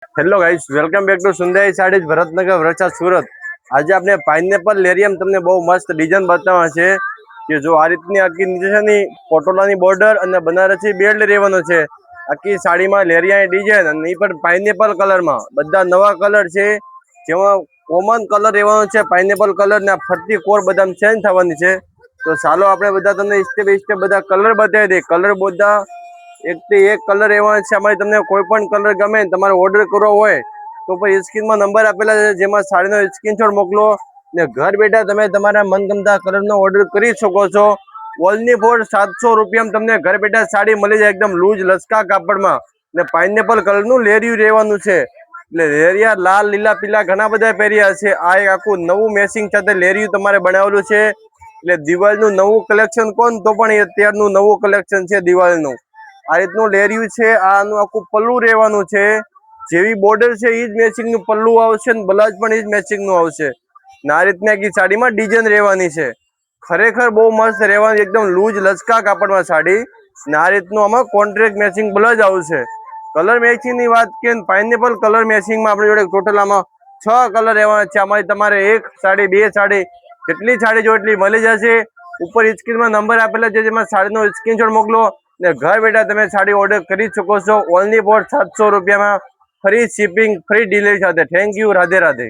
Hello guys, welcome back to Sundari sarees Bharatnagar Varachha Surat. આજે આપણે pineapple લેરિયમ તમને બહુ મસ્ત ડિઝાઇન બતાવવા છે કે જો આ રીતની આખી નીચેની પટોલાની બોર્ડર અને બનારસી બેલ્ટ રહેવાનો છે। આખી સાડીમાં લેરિયાની ડિઝાઇન અને એ પણ પાઇનેપલ કલરમાં બધા નવા કલર છે, જેમાં કોમન કલર રહેવાનો છે પાઇનેપલ કલર ને ફરતી કોર બદામ ચેન્જ થવાની છે। તો ચાલો આપણે બધા તમને સ્ટેપ બાય સ્ટેપ બધા કલર બતાવી દઈએ। કલર બધા એકથી એક કલર રહેવાનો છે। અમારે તમને કોઈ પણ કલર ગમે તમારે ઓર્ડર કરવો હોય તો પછી સ્ક્રીનમાં નંબર આપેલા છે, જેમાં સાડીનો સ્ક્રીનશોટ મોકલો ને ઘર બેઠા તમે તમારા મનગમતા કલરનો ઓર્ડર કરી શકો છો। ઓલની ફોર 700 રૂપિયામાં તમને ઘર બેઠા સાડી મળી જાય, એકદમ લૂઝ લચકા કાપડમાં ને પાઇનેપલ કલરનું લેરિયું રહેવાનું છે। એટલે લેરિયા લાલ લીલા પીલા ઘણા બધા પહેર્યા છે। આ એક આખું નવું મેચિંગ સાથે લેરિયું તમારે બનાવેલું છે, એટલે દિવાળીનું નવું કલેક્શન કોણ તો પણ એ અત્યારનું નવું કલેક્શન છે દિવાળીનું। આ રીતનું લેરિયું છે, આનું આખું પલ્લું રહેવાનું છે, જેવી બોર્ડર છે એ જ મેચિંગનું પલ્લું આવશે ને બ્લાઉઝ પણ એ જ મેચિંગનું આવશે ને આ રીતના આખી સાડીમાં ડિઝાઇન રહેવાની છે। ખરેખર બહુ મસ્ત રહેવાની, એકદમ લૂઝ લચકા કાપડમાં સાડી ને આ રીતનું આમાં કોન્ટ્રાક્ટ મેચિંગ બ્લાઉઝ આવશે। કલર મેચિંગની વાત કરીએ ને પાઇનેપલ કલર મેચિંગમાં આપણી જોડે ટોટલ આમાં 6 કલર રહેવાના છે। આમાંથી તમારે એક સાડી, બે સાડી, જેટલી સાડી જો એટલી મળી જશે। ઉપર સ્ક્રીનમાં નંબર આપેલા છે, જેમાં સાડીનો સ્ક્રીનશોટ મોકલો ને ઘર બેઠા તમે સાડી ઓર્ડર કરી શકો છો। ઓનલી ફોર 700 રૂપિયામાં, ફ્રી શિપિંગ, ફ્રી ડિલિવરી સાથે। Thank you, Radhe Radhe.